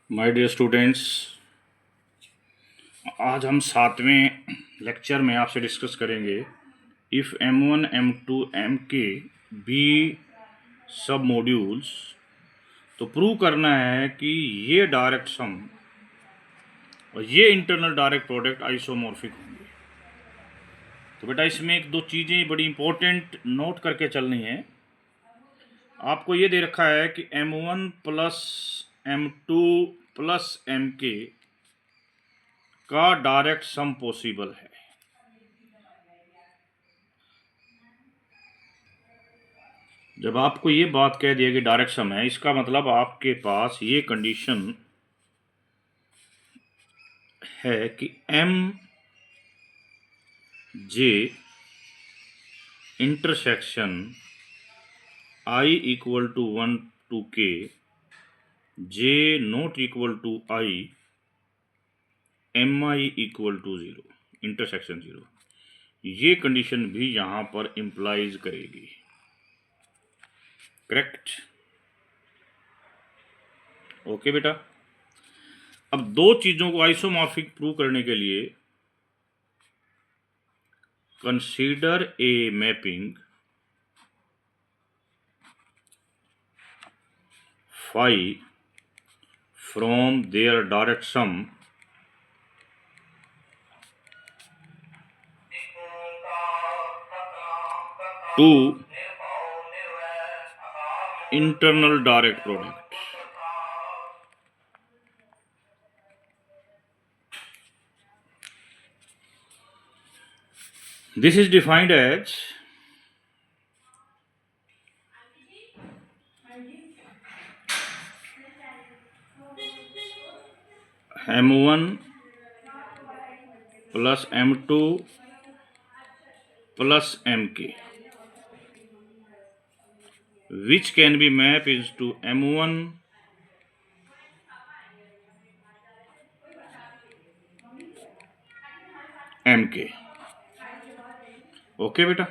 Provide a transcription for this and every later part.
My dear students, आज हम 7वें lecture में आपसे डिस्कस करेंगे if M1 M2 MK be submodules. तो प्रूव करना है कि ये डायरेक्ट सम और ये इंटरनल डायरेक्ट प्रोडक्ट आइसोमॉर्फिक होंगे। तो बेटा इसमें एक दो चीज़ें बड़ी इंपॉर्टेंट नोट करके चलनी है। आपको ये दे रखा है कि M1 plus M2 plus MK का डायरेक्ट सम पॉसिबल है। जब आपको ये बात कह दिया कि डायरेक्ट सम है, इसका मतलब आपके पास ये कंडीशन है कि M J intersection I equal to 1 to K J not equal to I M I equal to 0 intersection 0, ये कंडीशन भी यहाँ पर इम्प्लाइज करेगी। करेक्ट? ओके बेटा। अब दो चीज़ों को आइसोमॉर्फिक प्रूव करने के लिए consider a mapping phi from their direct sum to internal direct product. This is defined as M1 plus M2 plus MK, which can be mapped into M1 MK. Okay बेटा।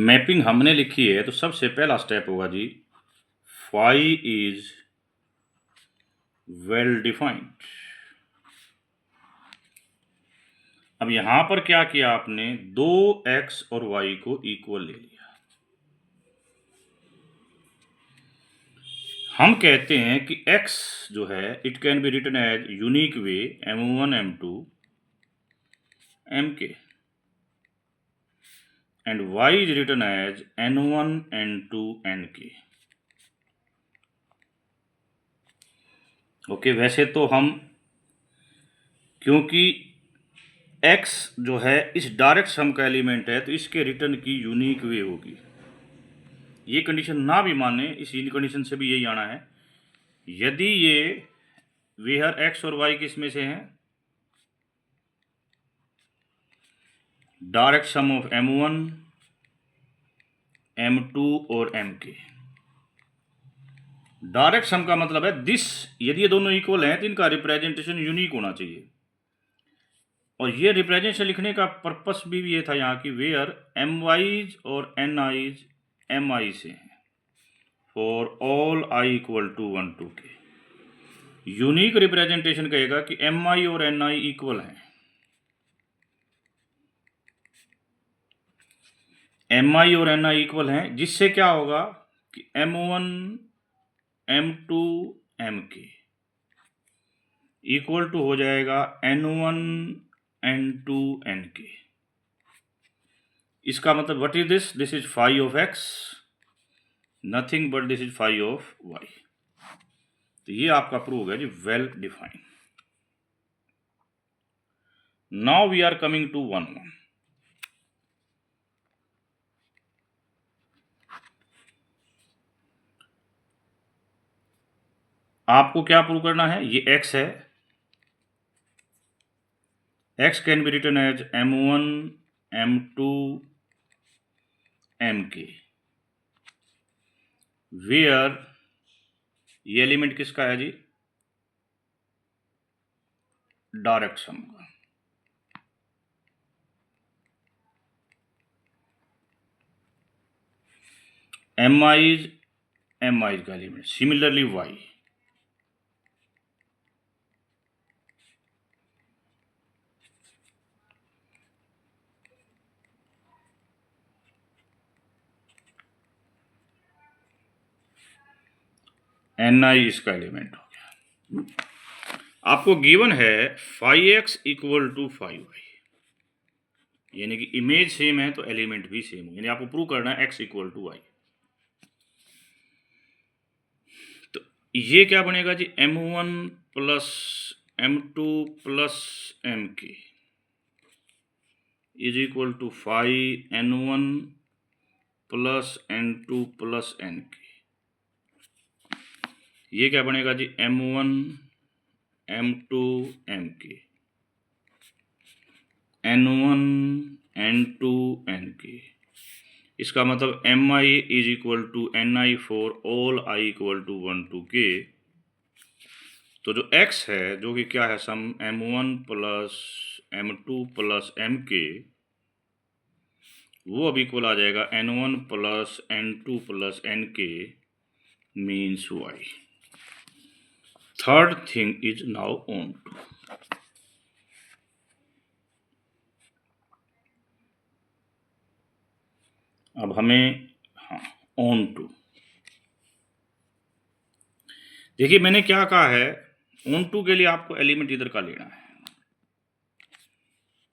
Mapping हमने लिखी है तो सबसे पहला स्टेप होगा जी, phi is well defined. अब यहां पर क्या किया आपने, दो x और y को इक्वल ले लिया। हम कहते हैं कि x जो है it can be written as unique way M1 M2 MK and y is written as N1 N2 NK. Okay, वैसे तो हम, क्योंकि x जो है इस डायरेक्ट सम का एलिमेंट है तो इसके रिटर्न की यूनिक वे होगी। ये कंडीशन ना भी माने, इस कंडीशन से भी यही आना है। यदि ये वेयर x और y किस में से हैं, direct sum of M1 M2 और MK। डायरेक्ट सम का मतलब है दिस, यदि ये दोनों इक्वल हैं तो इनका रिप्रेजेंटेशन यूनिक होना चाहिए। और ये रिप्रेजेंटेशन लिखने का पर्पस भी ये था यहाँ की वेयर एम वाइज और एन आईज एम आई से हैं for all I equal to 1 2 के। यूनिक रिप्रेजेंटेशन कहेगा कि एम आई और एन आई इक्वल हैं। एम आई और एन आई इक्वल हैं, जिससे क्या होगा कि M1 M2 MK equal to हो जाएगा N1 N2 NK। इसका मतलब what is this, this is phi of x, nothing but this is phi of y। तो ये आपका प्रूव हो गया जी, well defined. Now we are coming to 1 आपको क्या प्रूव करना है, ये x है, x can be written as M1 M2 MK where, ये एलिमेंट किसका है जी, डायरेक्ट सम का। एम आई का element, similarly Y. N I इसका एलिमेंट हो गया। आपको गिवन है 5x इक्वल टू 5y, यानी कि इमेज सेम है तो एलिमेंट भी सेम हो, यानी आपको प्रूव करना है x इक्वल टू y। तो ये क्या बनेगा G, m1 plus m2 plus mk is equal to 5n1 plus n2 plus nk। ये क्या बनेगा G, m1 m2 mk n1 n2 nk। इसका मतलब M I is equal to N I for all I equal to 1 to k। तो जो x है, जो कि क्या है, सम m1 plus m2 plus mk, वो अब इक्वल आ जाएगा n1 plus n2 plus nk means y। Third thing is now onto. अब हमें ऑन टू, देखिए मैंने क्या कहा है, ऑन टू के लिए आपको एलिमेंट इधर का लेना है,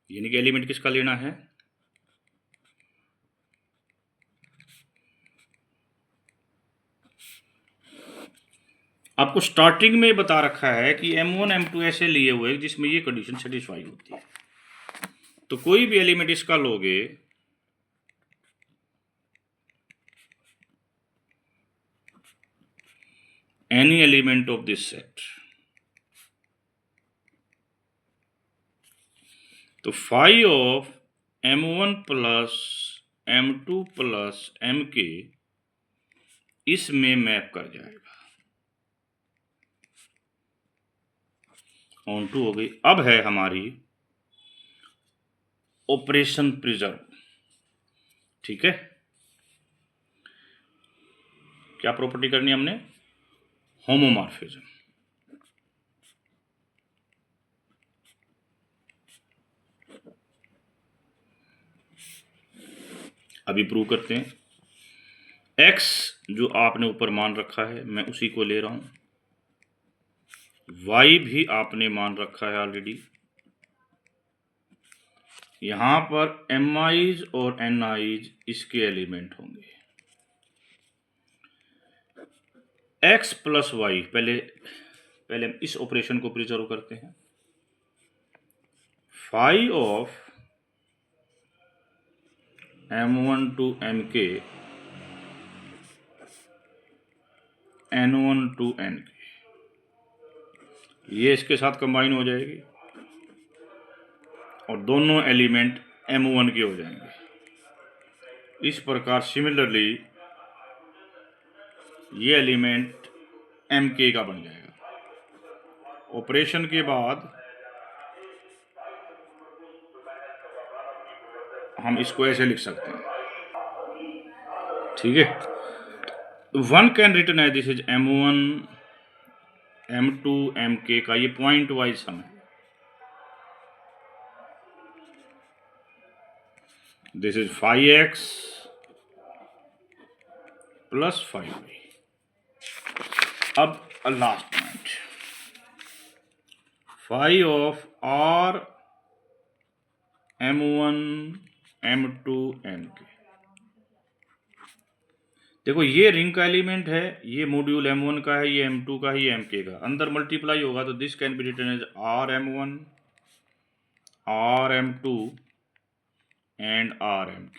यानी कि एलिमेंट किसका लेना है, आपको स्टार्टिंग में बता रखा है कि m1 m2 ऐसे लिए हुए जिसमें ये कंडीशन सेटिस्फाई होती है। तो कोई भी एलिमेंट इसका लोगे, any element of this set, तो phi of m1 plus m2 plus mk इसमें मैप कर जाएगा। ऑन टू हो गई। अब है हमारी ऑपरेशन प्रिजर्व, ठीक है। क्या प्रॉपर्टी करनी है हमने, होमोमॉर्फिज्म। अभी प्रूव करते हैं। x जो आपने ऊपर मान रखा है मैं उसी को ले रहा हूं, y भी आपने मान रखा है ऑलरेडी। यहां पर mi's और ni's इसके एलिमेंट होंगे। x प्लस वाई, पहले हम इस ऑपरेशन को प्रिजर्व करते हैं। Phi of m1 to mk n1 to nk, ये इसके साथ कंबाइन हो जाएगी और दोनों एलिमेंट m1 के हो जाएंगे। इस प्रकार सिमिलरली ये एलिमेंट mk का बन जाएगा। ऑपरेशन के बाद हम इसको ऐसे लिख सकते हैं, ठीक है। वन कैन रिटर्न है this is m1 m2 mk का ये पॉइंट वाइज सम है। This is 5x plus 5y। अब last point, phi of r m1 m2 mk। देखो ये रिंग का एलिमेंट है, ये मॉड्यूल m1 का है, ये m2 का है, ये mk का, अंदर मल्टीप्लाई होगा तो this can be written as rm1 rm2 and rmk।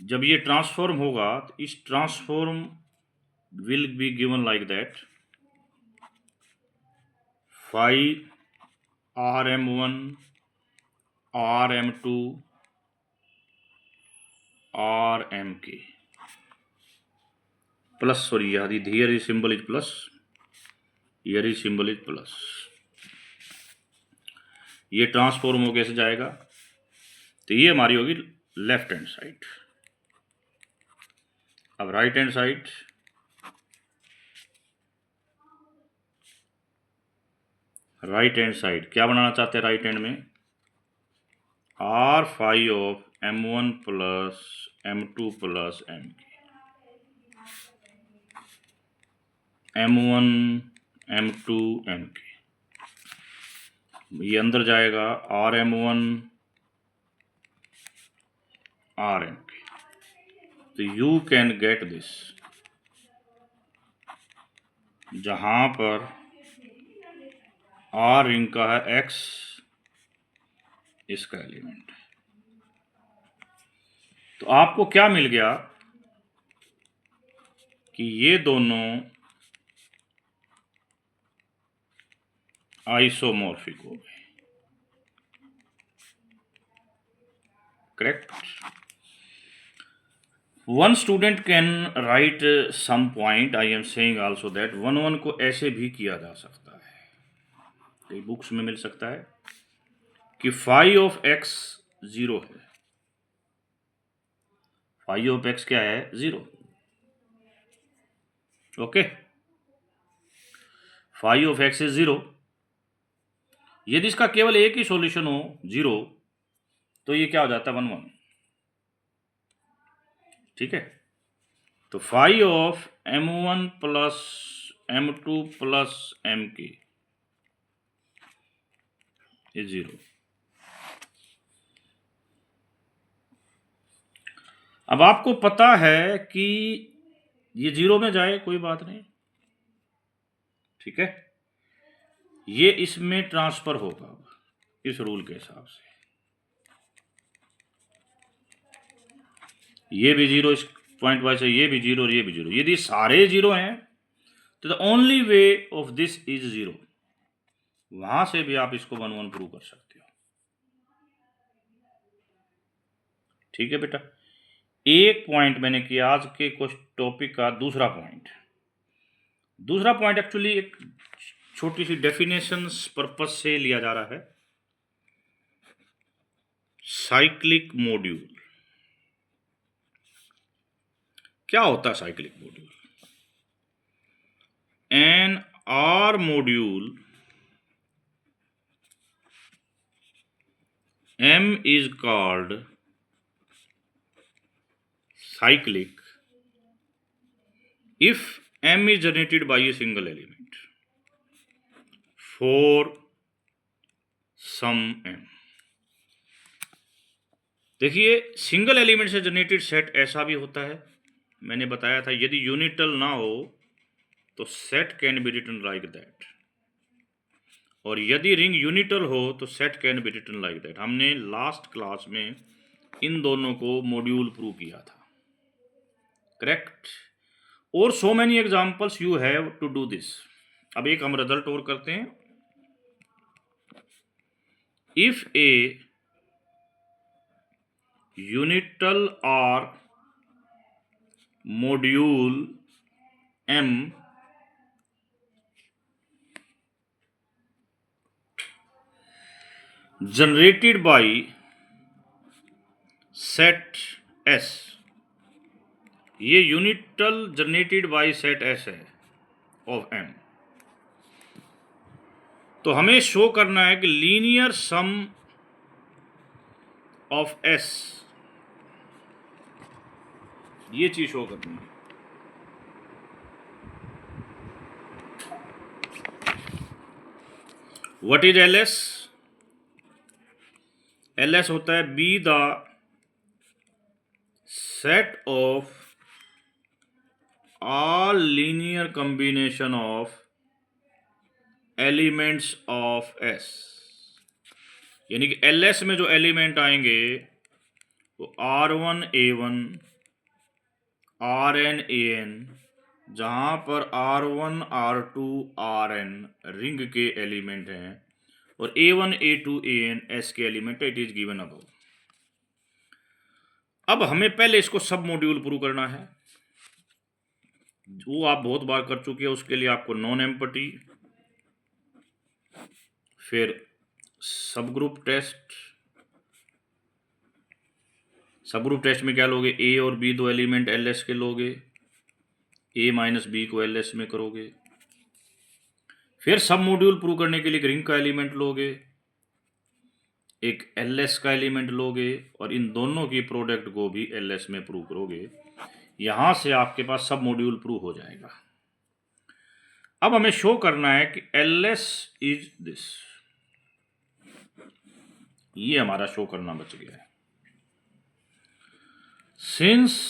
जब ये ट्रांसफॉर्म होगा तो इस transform will be given like that, phi rm1 rm2 rmk plus, sorry here is symbol is plus, here is symbol is plus. ये transform हो कैसे जाएगा, तो ये हमारी होगी लेफ्ट हैंड साइड। अब राइट हैंड साइड, क्या बनाना चाहते हैं राइट हैंड में? R5 of M1 plus M2 plus M1 M2 MK, ये अंदर जाएगा RM1 RMK। तो यू कैन गेट दिस, जहां पर R रिंग का है X इसका एलिमेंट है। तो आपको क्या मिल गया कि ये दोनों आइसोमॉर्फिक हो गए, correct. One student can write some point, I am saying also that 1 को ऐसे भी किया जा सकता है, कई बुक्स में मिल सकता है कि फाई ऑफ एक्स 0 है। फाई ऑफ एक्स क्या है? 0। Okay, phi of X is 0। यदि इसका केवल एक ही सॉल्यूशन हो 0, तो ये क्या हो जाता है? 1 1। ठीक है, तो phi of M1 plus M2 plus MK is 0। अब आपको पता है कि ये 0 में जाए कोई बात नहीं, ठीक है, ये इसमें ट्रांसफर होगा इस रूल के हिसाब से। ये भी 0 इस पॉइंट वाइज है, ये भी 0 और ये भी 0। यदि सारे 0 हैं तो the only way of this is 0। वहां से भी आप इसको 1 1 प्रूव कर सकते हो। ठीक है बेटा, एक पॉइंट मैंने किया आज के कुछ टॉपिक का। दूसरा पॉइंट एक्चुअली एक छोटी सी डेफिनेशंस पर्पस से लिया जा रहा है। साइक्लिक मॉड्यूल क्या होता है? Cyclic module, an R module M is called cyclic if M is generated by a single element for some M। देखिए, सिंगल एलिमेंट से जनरेटेड सेट ऐसा भी होता है, मैंने बताया था, यदि यूनिटल ना हो तो set can be written like that, और यदि रिंग यूनिटल हो तो set can be written like that. हमने लास्ट क्लास में इन दोनों को मॉड्यूल प्रूव किया था, करेक्ट। और so many examples you have to do this. अब एक हम रिजल्ट और करते हैं। If a unital R module M generated by set S, ये unital generated by set S है ऑफ M, तो हमें शो करना है कि लीनियर सम ऑफ S, ये चीज शो करनी है। What is LS? LS होता है be the set of all linear combination of elements of S, यानी कि LS में जो एलिमेंट आएंगे वो R1 A1 Rn An, जहां पर R1 R2 Rn रिंग के एलिमेंट हैं और A1 A2 An S के एलिमेंट है। It is given above. अब हमें पहले इसको सब मॉड्यूल प्रूव करना है, वो आप बहुत बार कर चुके हैं। उसके लिए आपको नॉन एम्पटी, फिर सब ग्रुप टेस्ट। सब ग्रुप टेस्ट में क्या लोगे? A और B दो एलिमेंट LS के लोगे, ए माइनस बी को एल एस में करोगे, फिर सब मॉड्यूल प्रूव करने के लिए एक रिंग का एलिमेंट लोगे, एक एल एस का एलिमेंट लोगे और इन दोनों की प्रोडक्ट को भी एल एस में प्रूव करोगे। यहां से आपके पास सब मॉड्यूल प्रूव हो जाएगा। अब हमें शो करना है कि एल एस इज दिस, ये हमारा शो करना बच गया है। Since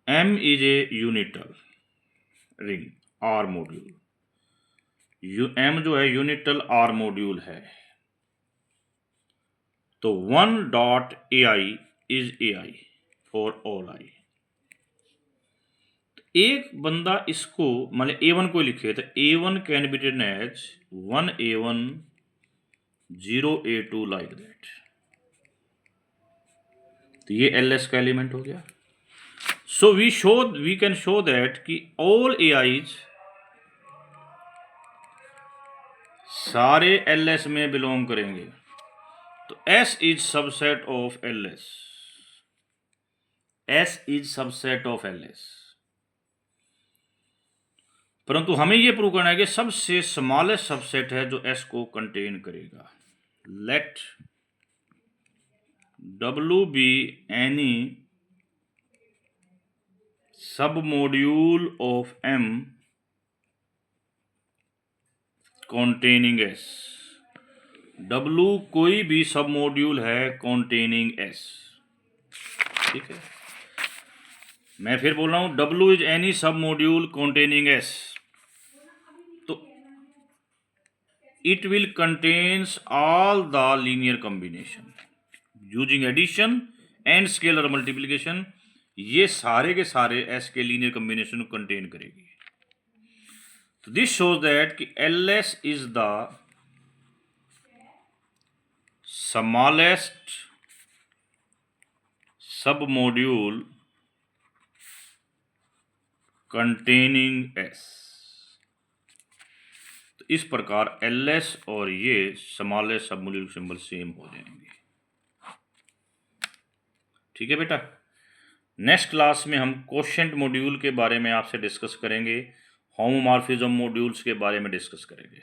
M is a unital ring R module, M जो है यूनिटल R मॉड्यूल है, तो 1 dot AI is AI for all I। एक बंदा इसको मतलब A1 को लिखे तो A1 can be written as 1A1 0A2 like that, तो ये LS का एलिमेंट हो गया। So we can show that कि ऑल AIs सारे LS में बिलोंग करेंगे, तो S is subset of LS, S is subset of LS। परंतु हमें यह प्रूव करना है कि सबसे स्मॉलेस्ट सबसेट है जो S को कंटेन करेगा। लेट W बी एनी सब module of M containing S। W कोई भी सब मॉड्यूल है कॉन्टेनिंग S, ठीक है। मैं फिर बोल रहा हूं W is any submodule containing S, तो it will contains all the linear combination using addition and scalar multiplication, ये सारे के सारे S के लीनियर कॉम्बिनेशन को कंटेन करेगी। तो दिस शोज दैट कि LS इज द smallest सब मॉड्यूल कंटेनिंग S। तो इस प्रकार LS और ये स्मॉलेस्ट सब मॉड्यूल सिंबल सेम हो जाएंगे, ठीक है बेटा। नेक्स्ट क्लास में हम कोशेंट मॉड्यूल के बारे में आपसे डिस्कस करेंगे, होमोमॉर्फिज्म मॉड्यूल्स के बारे में डिस्कस करेंगे।